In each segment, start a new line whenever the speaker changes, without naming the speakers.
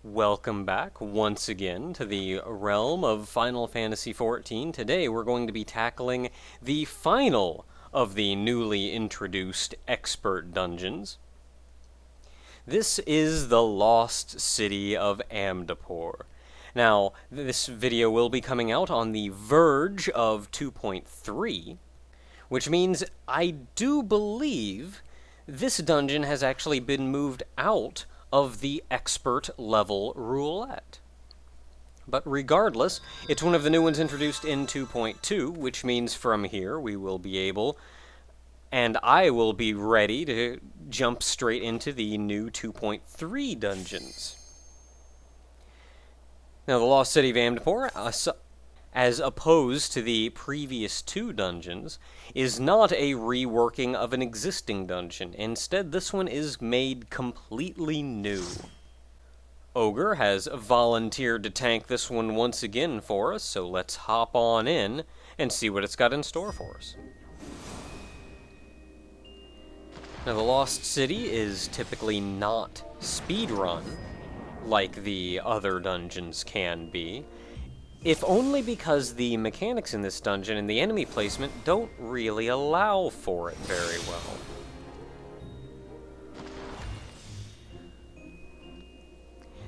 Welcome back once again to the realm of Final Fantasy XIV. Today we're going to be tackling the final of the newly introduced expert dungeons. This is the Lost City of Amdapor. Now, this video will be coming out on the verge of 2.3, which means I do believe this dungeon has actually been moved out of the expert level roulette. But regardless, it's one of the new ones introduced in 2.2, which means from here we will be able, and I will be ready to jump straight into the new 2.3 dungeons. Now, the Lost City of Amdapor, as opposed to the previous two dungeons, is not a reworking of an existing dungeon. Instead, this one is made completely new. Ogre has volunteered to tank this one once again for us, so let's hop on in and see what it's got in store for us. Now, the Lost City is typically not speedrun like the other dungeons can be, if only because the mechanics in this dungeon and the enemy placement don't really allow for it very well.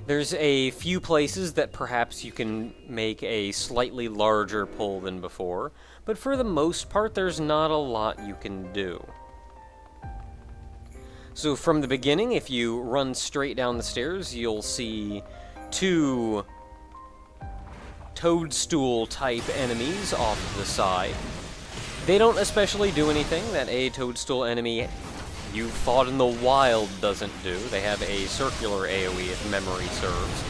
There's a few places that perhaps you can make a slightly larger pull than before, but for the most part there's not a lot you can do. So from the beginning, if you run straight down the stairs, you'll see two toadstool-type enemies off to the side. They don't especially do anything that a toadstool enemy you've fought in the wild doesn't do. They have a circular AoE if memory serves.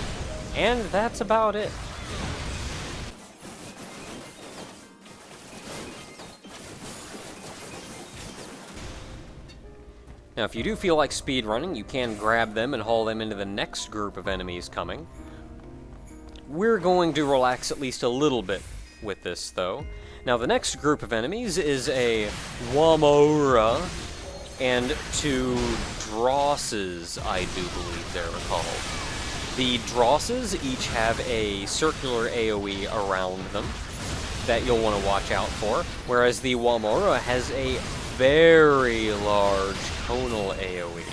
And that's about it. Now, if you do feel like speedrunning, you can grab them and haul them into the next group of enemies coming. We're going to relax at least a little bit with this, though. Now, the next group of enemies is a Wamora and two Drosses, I do believe they're called. The Drosses each have a circular AoE around them that you'll want to watch out for, whereas the Wamora has a very large tonal AoE.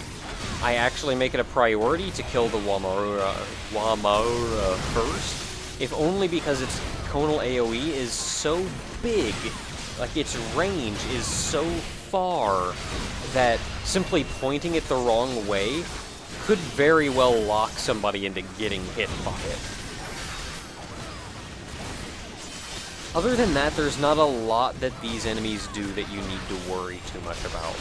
I actually make it a priority to kill the Wamora first, if only because its tonal AoE is so big, like its range is so far, that simply pointing it the wrong way could very well lock somebody into getting hit by it. Other than that, there's not a lot that these enemies do that you need to worry too much about.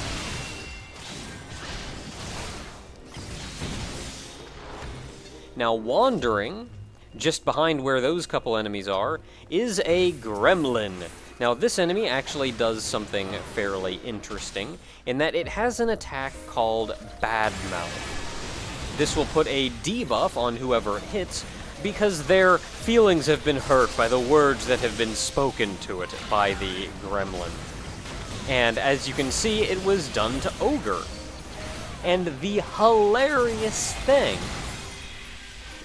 Now, wandering, just behind where those couple enemies are, is a gremlin. Now, this enemy actually does something fairly interesting, in that it has an attack called Bad Mouth. This will put a debuff on whoever it hits, because their feelings have been hurt by the words that have been spoken to it by the gremlin. And as you can see, it was done to Ogre. And the hilarious thing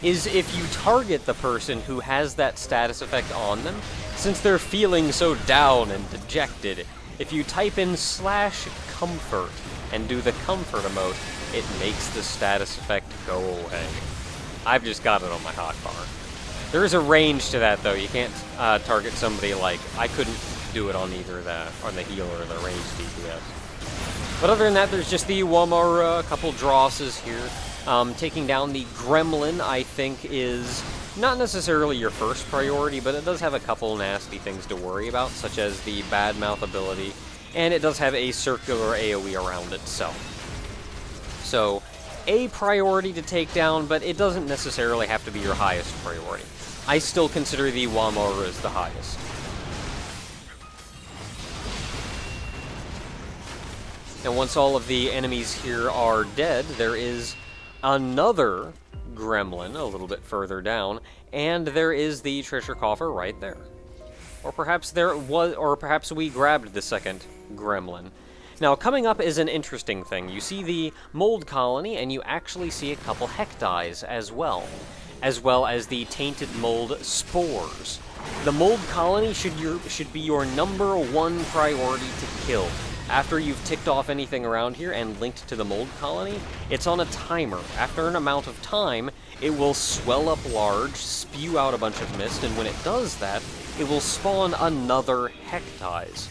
is if you target the person who has that status effect on them, since they're feeling so down and dejected, if you type in /comfort and do the comfort emote, it makes the status effect go away. I've just got it on my hotbar. There is a range to that, though. You can't target somebody like... I couldn't do it on either on the healer or the ranged DPS. But other than that, there's just the Wamara, a couple Drosses here. Taking down the Gremlin, I think, is not necessarily your first priority, but it does have a couple nasty things to worry about, such as the Bad Mouth ability, and it does have a circular AoE around itself. So, a priority to take down, but it doesn't necessarily have to be your highest priority. I still consider the Wamora as the highest. Now, once all of the enemies here are dead, there is another gremlin a little bit further down, and there is the treasure coffer right there. Or perhaps there was, or perhaps we grabbed the second gremlin. Now, coming up is an interesting thing. You see the mold colony, and you actually see a couple hecties as well as the tainted mold spores. The mold colony should be your #1 priority to kill. After you've ticked off anything around here and linked to the mold colony, it's on a timer. After an amount of time, it will swell up large, spew out a bunch of mist, and when it does that, it will spawn another hecties.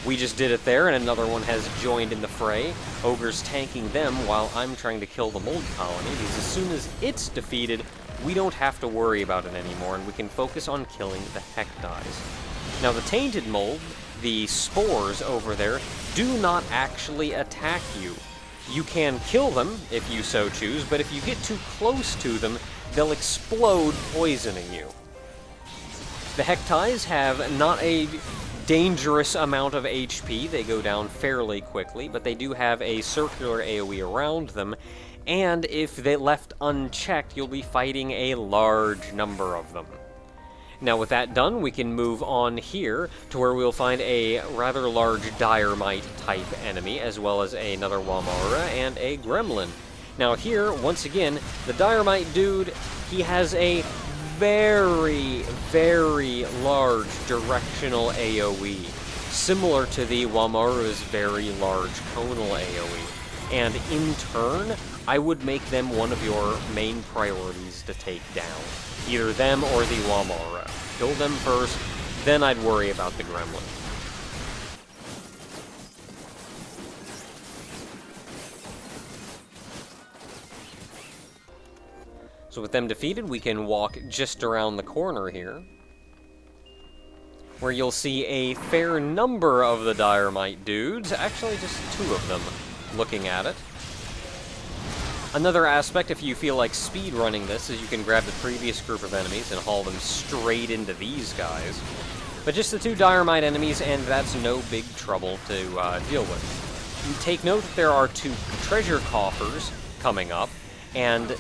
We just did it there, and another one has joined in the fray. Ogre's tanking them while I'm trying to kill the mold colony, because as soon as it's defeated, we don't have to worry about it anymore, and we can focus on killing the hecties. Now, the tainted mold, the spores over there, do not actually attack you. You can kill them if you so choose, but if you get too close to them, they'll explode, poisoning you. The hecties have not a dangerous amount of HP. They go down fairly quickly, but they do have a circular AoE around them, and if they left unchecked, you'll be fighting a large number of them. Now, with that done, we can move on here to where we'll find a rather large Dynamite-type enemy, as well as another Wamara and a Gremlin. Now here, once again, the Dynamite dude, he has a very, very large directional AoE, similar to the Wamaru's very large conal AoE. And in turn, I would make them one of your main priorities to take down. Either them or the Wamara. Kill them first, then I'd worry about the Gremlin. So with them defeated, we can walk just around the corner here, where you'll see a fair number of the Dynamite dudes, actually just 2 of them, looking at it. Another aspect, if you feel like speedrunning this, is you can grab the previous group of enemies and haul them straight into these guys. But just the 2 Dynamite enemies, and that's no big trouble to deal with. You take note that there are 2 treasure coffers coming up, and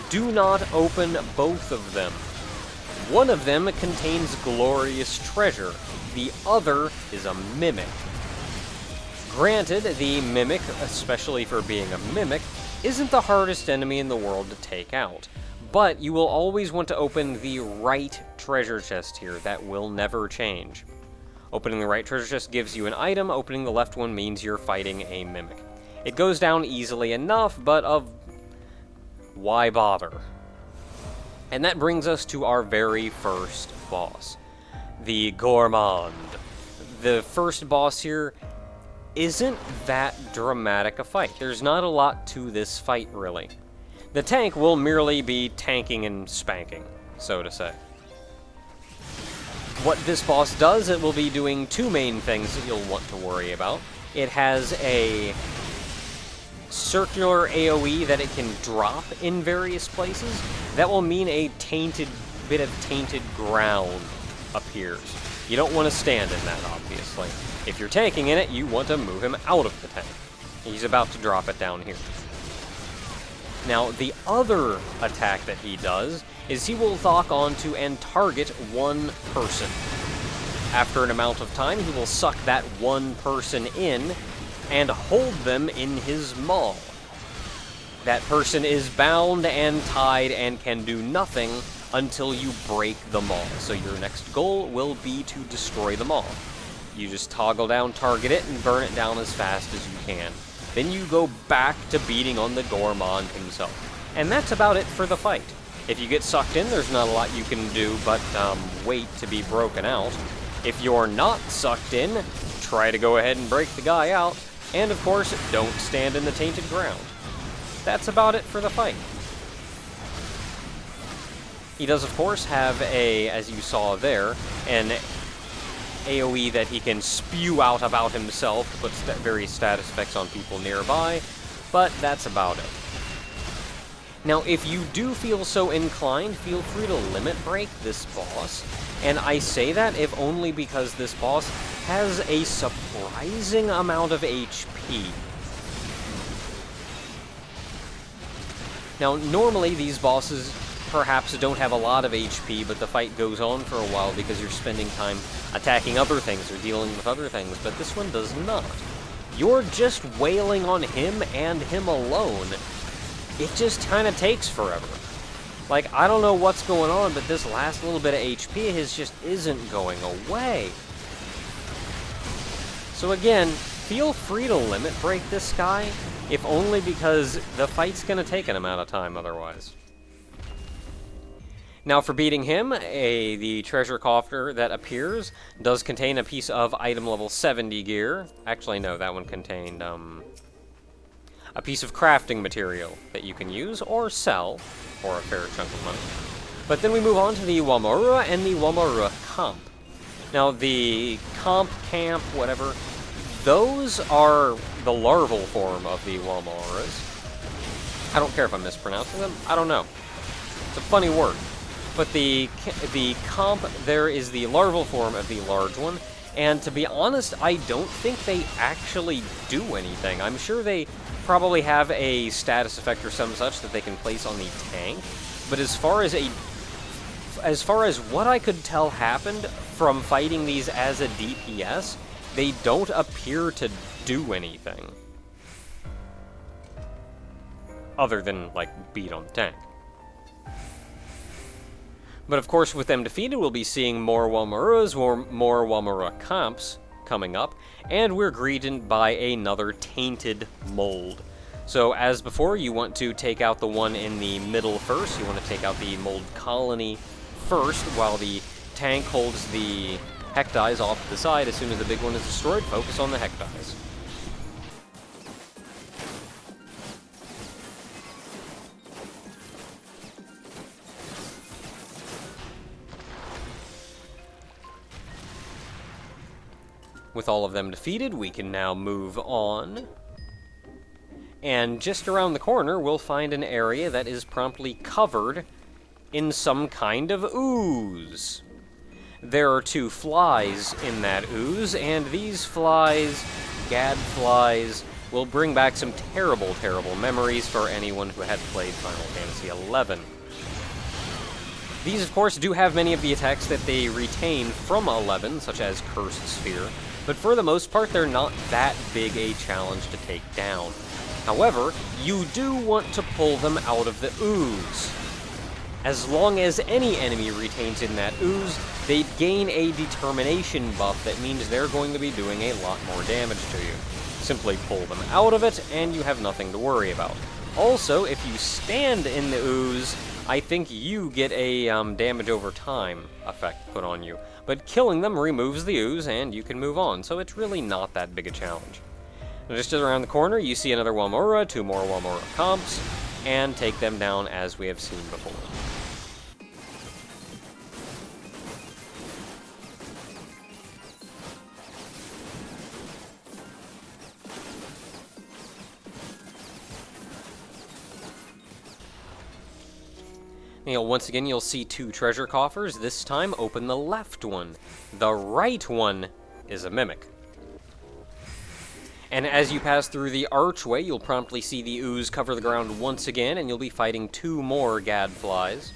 do not open both of them. One of them contains glorious treasure. The other is a mimic. Granted, the mimic, especially for being a mimic, isn't the hardest enemy in the world to take out, but you will always want to open the right treasure chest here. That will never change. Opening the right treasure chest gives you an item, opening the left one means you're fighting a mimic. It goes down easily enough, but why bother? And that brings us to our very first boss, the Gourmand. The first boss here isn't that dramatic a fight. There's not a lot to this fight, really. The tank will merely be tanking and spanking, so to say. What this boss does, it will be doing 2 main things that you'll want to worry about. It has a circular AoE that it can drop in various places. That will mean a bit of tainted ground appears. You don't want to stand in that, obviously. If you're tanking in it, you want to move him out of the tank. He's about to drop it down here. Now, the other attack that he does is he will lock onto and target 1 person. After an amount of time, he will suck that 1 person in and hold them in his maw. That person is bound and tied and can do nothing until you break the maw. So your next goal will be to destroy the maw. You just toggle down, target it, and burn it down as fast as you can. Then you go back to beating on the Gourmand himself. And that's about it for the fight. If you get sucked in, there's not a lot you can do but wait to be broken out. If you're not sucked in, try to go ahead and break the guy out. And of course, don't stand in the tainted ground. That's about it for the fight. He does, of course, have as you saw there, an AoE that he can spew out about himself to put various status effects on people nearby, but that's about it. Now, if you do feel so inclined, feel free to limit break this boss, and I say that if only because this boss has a surprising amount of HP. Now, normally these bosses perhaps don't have a lot of HP, but the fight goes on for a while because you're spending time attacking other things or dealing with other things, but this one does not. you're just wailing on him and him alone. It just kind of takes forever. Like, I don't know what's going on, but this last little bit of HP just isn't going away. So again, feel free to limit break this guy, if only because the fight's going to take an amount of time otherwise. Now for beating him, the treasure coffer that appears does contain a piece of item level 70 gear. Actually, no, that one contained a piece of crafting material that you can use or sell for a fair chunk of money. But then we move on to the Wamura and the Wamura comp. Now the camp, whatever, those are the larval form of the Wamuras. I don't care if I'm mispronouncing them, I don't know. It's a funny word. But the comp there is the larval form of the large one, and to be honest, I don't think they actually do anything. I'm sure they probably have a status effect or some such that they can place on the tank, but as far as what I could tell happened from fighting these as a DPS, they don't appear to do anything. Other than, like, beat on the tank. But of course, with them defeated, we'll be seeing more Wamuras, more Wamura comps coming up, and we're greeted by another tainted mold. So as before, you want to take out the one in the middle first. You want to take out the mold colony first, while the tank holds the Hectides off to the side. As soon as the big one is destroyed, focus on the Hectides. With all of them defeated, we can now move on. And just around the corner, we'll find an area that is promptly covered in some kind of ooze. There are 2 flies in that ooze, and these flies, gadflies, will bring back some terrible, terrible memories for anyone who had played Final Fantasy XI. These, of course, do have many of the attacks that they retain from 11, such as Cursed Sphere, but for the most part, they're not that big a challenge to take down. However, you do want to pull them out of the ooze. As long as any enemy retains in that ooze, they gain a determination buff that means they're going to be doing a lot more damage to you. Simply pull them out of it, and you have nothing to worry about. Also, if you stand in the ooze, I think you get a damage over time effect put on you. But killing them removes the ooze, and you can move on, so it's really not that big a challenge. Now, just around the corner, you see another Wamura, 2 more Wamura comps, and take them down as we have seen before. Once again, you'll see 2 treasure coffers. This time, open the left one. The right one is a mimic. And as you pass through the archway, you'll promptly see the ooze cover the ground once again, and you'll be fighting 2 more gadflies.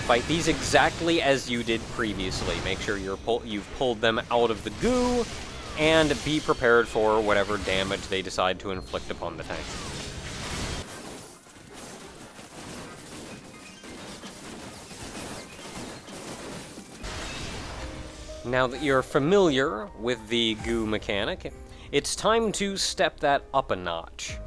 Fight these exactly as you did previously. Make sure you've pulled them out of the goo, and be prepared for whatever damage they decide to inflict upon the tank. Now that you're familiar with the goo mechanic, it's time to step that up a notch.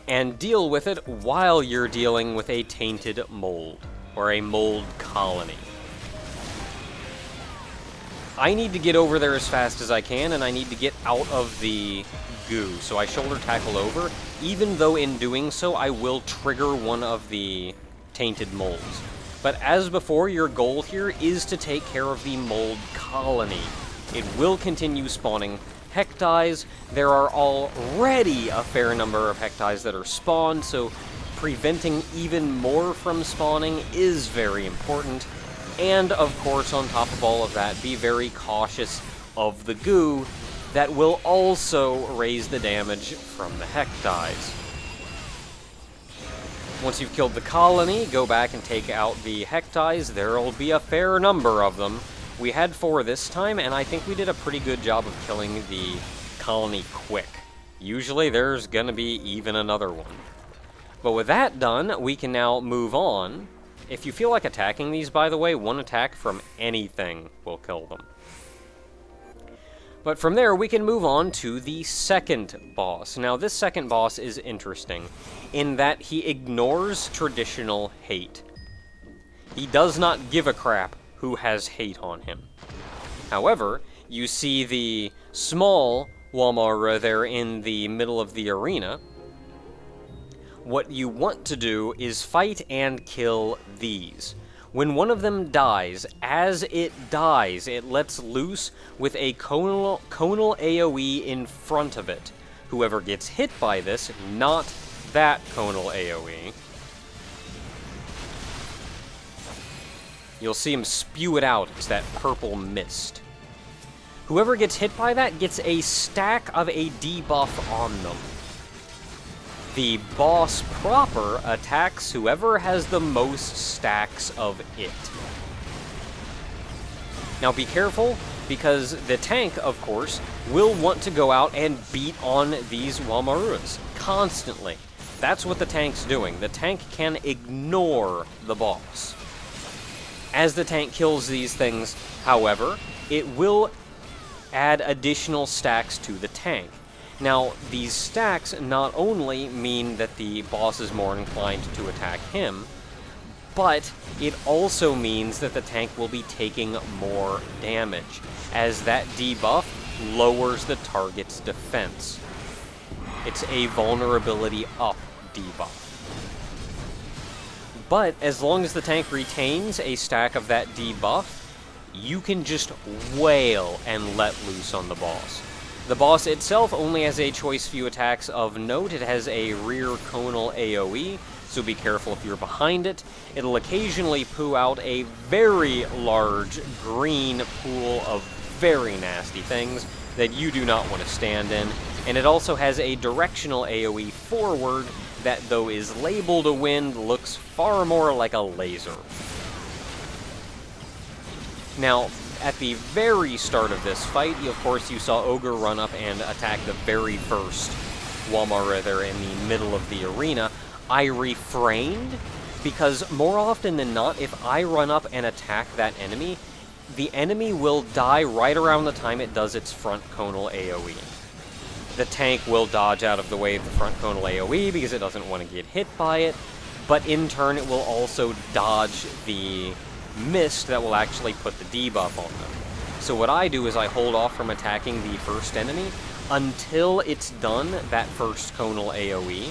And deal with it while you're dealing with a tainted mold, or a mold colony. I need to get over there as fast as I can, and I need to get out of the goo, so I shoulder tackle over, even though in doing so I will trigger one of the tainted molds. But as before, your goal here is to take care of the mold colony. It will continue spawning Hectides. There are already a fair number of Hectides that are spawned, so preventing even more from spawning is very important. And of course, on top of all of that, be very cautious of the goo that will also raise the damage from the Hectides. Once you've killed the colony, go back and take out the Hectides. There'll be a fair number of them. We had 4 this time, and I think we did a pretty good job of killing the colony quick. Usually there's gonna be even another one. But with that done, we can now move on. If you feel like attacking these, by the way, one attack from anything will kill them. But from there, we can move on to the second boss. Now, this second boss is interesting in that he ignores traditional hate. He does not give a crap who has hate on him. However, you see the small Walmara there in the middle of the arena. What you want to do is fight and kill these. When one of them dies, as it dies, it lets loose with a conal AoE in front of it. Whoever gets hit by this, not that conal AoE, you'll see him spew it out. It's that purple mist. Whoever gets hit by that gets a stack of a debuff on them. The boss proper attacks whoever has the most stacks of it. Now be careful, because the tank, of course, will want to go out and beat on these Walmarus constantly. That's what the tank's doing. The tank can ignore the boss. As the tank kills these things, however, it will add additional stacks to the tank. Now, these stacks not only mean that the boss is more inclined to attack him, but it also means that the tank will be taking more damage, as that debuff lowers the target's defense. It's a vulnerability up debuff. But as long as the tank retains a stack of that debuff, you can just wail and let loose on the boss. The boss itself only has a choice few attacks of note. It has a rear conal AoE, so be careful if you're behind it. It'll occasionally poo out a very large green pool of very nasty things that you do not want to stand in. And it also has a directional AoE forward that, though is labeled a wind, looks far more like a laser. Now, at the very start of this fight, of course, you saw Ogre run up and attack the very first Walmara there in the middle of the arena. I refrained, because more often than not, if I run up and attack that enemy, the enemy will die right around the time it does its front conal AoE. The tank will dodge out of the way of the front conal AoE because it doesn't want to get hit by it, but in turn it will also dodge the mist that will actually put the debuff on them. So what I do is I hold off from attacking the first enemy until it's done that first conal AoE.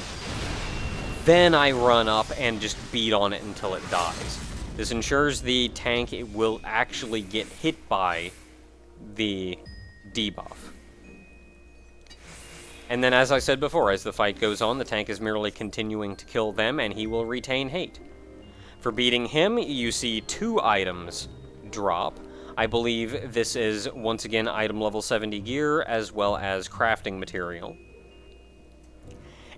Then I run up and just beat on it until it dies. This ensures the tank will actually get hit by the debuff. And then, as I said before, as the fight goes on, the tank is merely continuing to kill them, and he will retain hate. For beating him, you see 2 items drop. I believe this is, once again, item level 70 gear, as well as crafting material.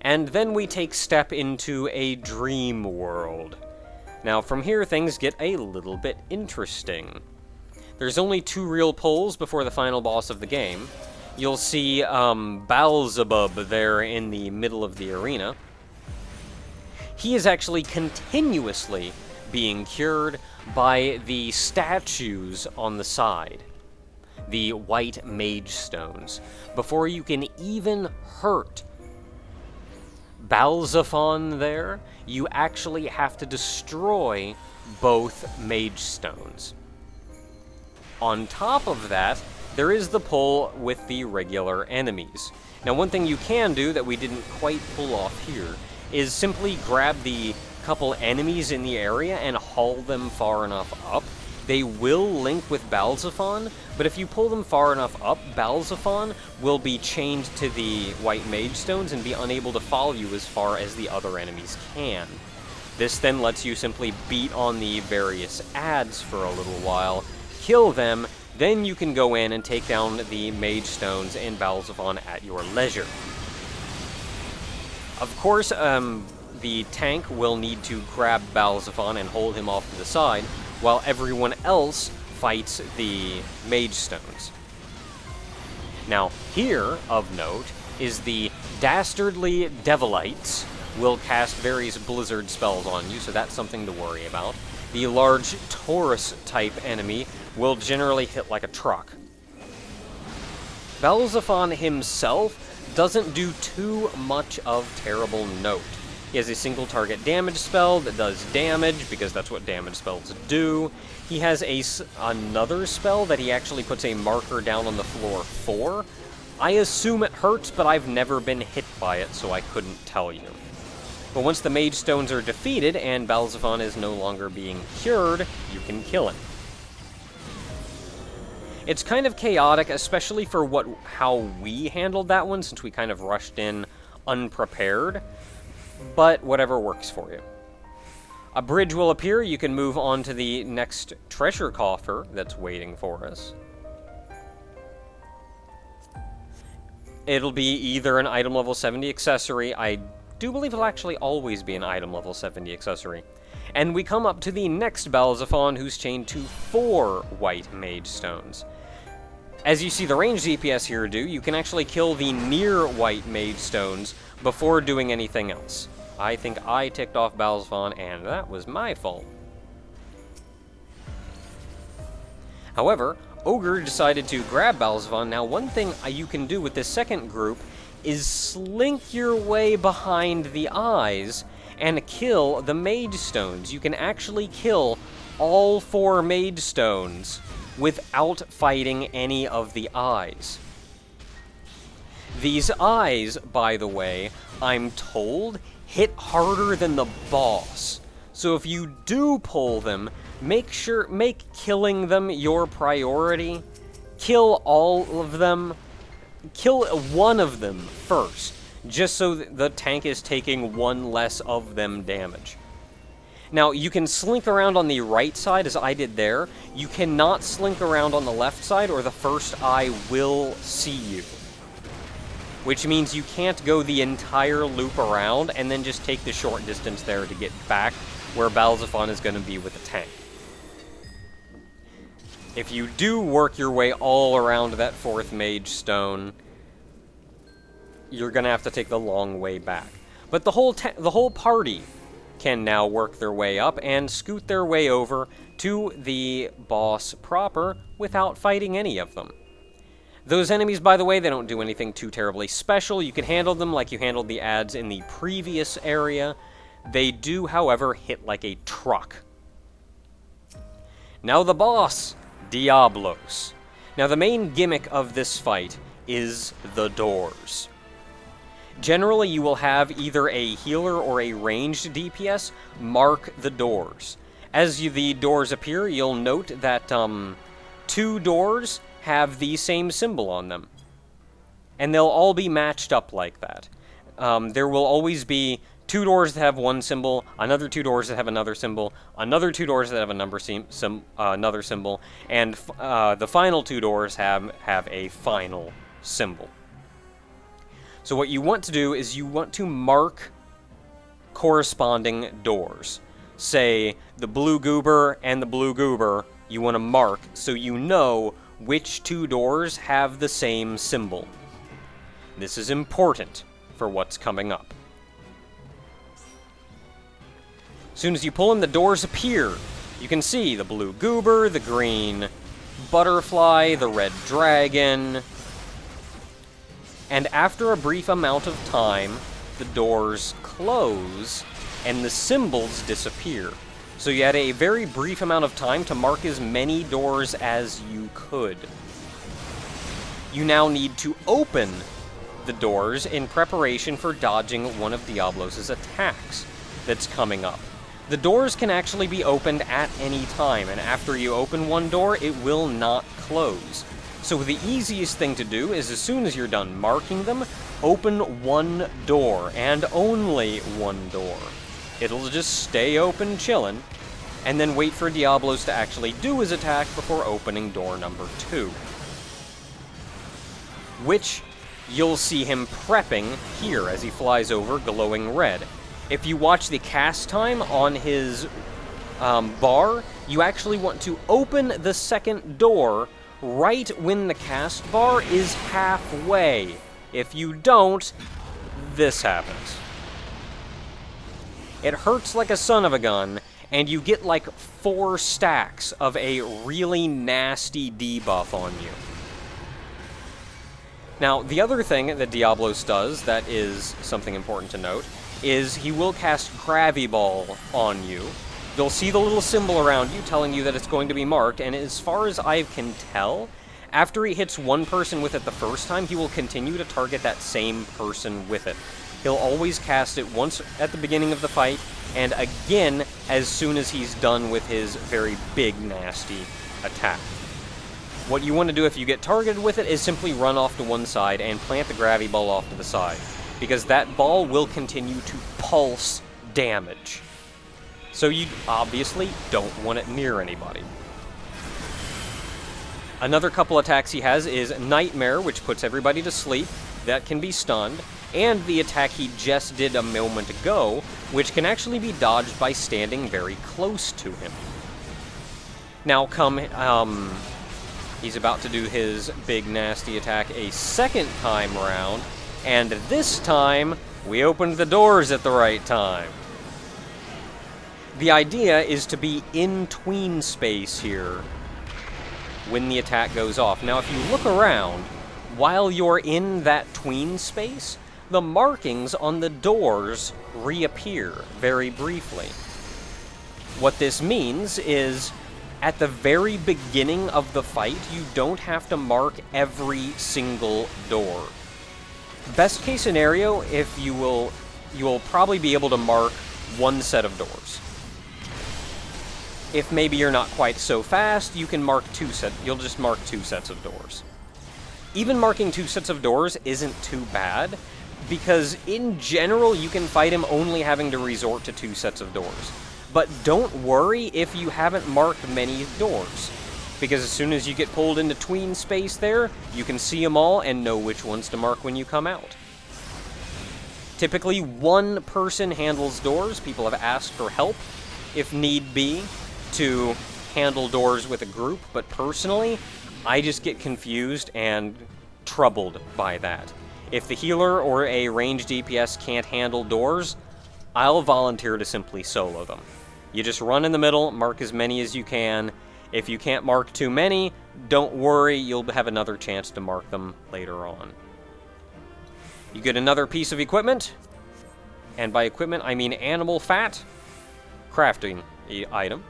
And then we take step into a dream world. Now, from here, things get a little bit interesting. There's only 2 real pulls before the final boss of the game. You'll see Beelzebub there in the middle of the arena. He is actually continuously being cured by the statues on the side, the white mage stones. Before you can even hurt Balzaphon there, you actually have to destroy both mage stones. On top of that, there is the pull with the regular enemies. Now, one thing you can do that we didn't quite pull off here is simply grab the couple enemies in the area and haul them far enough up. They will link with Balzaphon, but if you pull them far enough up, Balzaphon will be chained to the white mage stones and be unable to follow you as far as the other enemies can. This then lets you simply beat on the various ads for a little while, kill them, then you can go in and take down the mage stones and Balzaphon at your leisure. Of course, the tank will need to grab Balzaphon and hold him off to the side, while everyone else fights the Mage Stones. Now, here, of note, is the Dastardly Devilites will cast various blizzard spells on you, so that's something to worry about. The large Taurus-type enemy will generally hit like a truck. Balzaphon himself doesn't do too much of terrible note. He has a single target damage spell that does damage, because that's what damage spells do. He has another spell that he actually puts a marker down on the floor for. I assume it hurts, but I've never been hit by it, so I couldn't tell you. But once the Mage Stones are defeated and Balzaphon is no longer being cured, you can kill him. It's kind of chaotic, especially for how we handled that one, since we kind of rushed in unprepared, but whatever works for you. A bridge will appear. You can move on to the next treasure coffer that's waiting for us. It'll be either an item level 70 accessory. I do believe it'll actually always be an item level 70 accessory. And we come up to the next Balzaphon, who's chained to 4 white Mage Stones. As you see the range DPS here do, you can actually kill the near white Mage Stones before doing anything else. I think I ticked off Balzaphon, and that was my fault. However, Ogre decided to grab Balzaphon. Now, one thing you can do with this second group is slink your way behind the eyes and kill the Mage Stones. You can actually kill all 4 Mage Stones without fighting any of the eyes. These eyes, by the way, I'm told, hit harder than the boss. So if you do pull them, make killing them your priority. Kill all of them. Kill one of them first, just so the tank is taking 1 less of them damage. Now, you can slink around on the right side, as I did there. You cannot slink around on the left side, or the first eye will see you. Which means you can't go the entire loop around, and then just take the short distance there to get back where Balzaphon is going to be with the tank. If you do work your way all around that 4th Mage Stone, you're going to have to take the long way back. But the whole party can now work their way up and scoot their way over to the boss proper without fighting any of them. Those enemies, by the way, they don't do anything too terribly special. You can handle them like you handled the ads in the previous area. They do, however, hit like a truck. Now the boss, Diablos. Now the main gimmick of this fight is the doors. Generally, you will have either a healer or a ranged DPS mark the doors. As the doors appear, you'll note that 2 doors have the same symbol on them. And they'll all be matched up like that. There will always be 2 doors that have 1 symbol, another 2 doors that have another symbol, another 2 doors that have another symbol, and the final 2 doors have a final symbol. So what you want to do is you want to mark corresponding doors. Say, the blue goober and the blue goober, you want to mark so you know which 2 doors have the same symbol. This is important for what's coming up. As soon as you pull in, the doors appear. You can see the blue goober, the green butterfly, the red dragon. And after a brief amount of time, the doors close and the symbols disappear. So you had a very brief amount of time to mark as many doors as you could. You now need to open the doors in preparation for dodging one of Diablos' attacks that's coming up. The doors can actually be opened at any time, and after you open one door, it will not close. So the easiest thing to do is, as soon as you're done marking them, open one door, and only one door. It'll just stay open chillin', and then wait for Diablos to actually do his attack before opening door number 2. Which you'll see him prepping here as he flies over, glowing red. If you watch the cast time on his bar, you actually want to open the second door right when the cast bar is halfway. If you don't, this happens. It hurts like a son of a gun, and you get like 4 stacks of a really nasty debuff on you. Now, the other thing that Diablos does that is something important to note is he will cast Gravy Ball on you. You'll see the little symbol around you telling you that it's going to be marked, and as far as I can tell, after he hits one person with it the first time, he will continue to target that same person with it. He'll always cast it once at the beginning of the fight, and again as soon as he's done with his very big, nasty attack. What you want to do if you get targeted with it is simply run off to one side and plant the Gravity Ball off to the side, because that ball will continue to pulse damage. So you obviously don't want it near anybody. Another couple attacks he has is Nightmare, which puts everybody to sleep. That can be stunned. And the attack he just did a moment ago, which can actually be dodged by standing very close to him. Now he's about to do his big nasty attack a second time around, and this time, we opened the doors at the right time. The idea is to be in tween space here when the attack goes off. Now, if you look around, while you're in that tween space, the markings on the doors reappear very briefly. What this means is, at the very beginning of the fight, you don't have to mark every single door. Best case scenario, you will probably be able to mark one set of doors. If maybe you're not quite so fast, you can mark you'll just mark 2 sets of doors. Even marking 2 sets of doors isn't too bad, because in general you can fight him only having to resort to 2 sets of doors. But don't worry if you haven't marked many doors, because as soon as you get pulled into tween space there, you can see them all and know which ones to mark when you come out. Typically, one person handles doors. People have asked for help, if need be, to handle doors with a group, but personally, I just get confused and troubled by that. If the healer or a ranged DPS can't handle doors, I'll volunteer to simply solo them. You just run in the middle, mark as many as you can. If you can't mark too many, don't worry, you'll have another chance to mark them later on. You get another piece of equipment, and by equipment I mean animal fat, crafting item,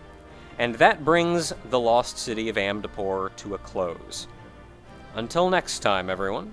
and that brings the Lost City of Amdapor to a close. Until next time, everyone.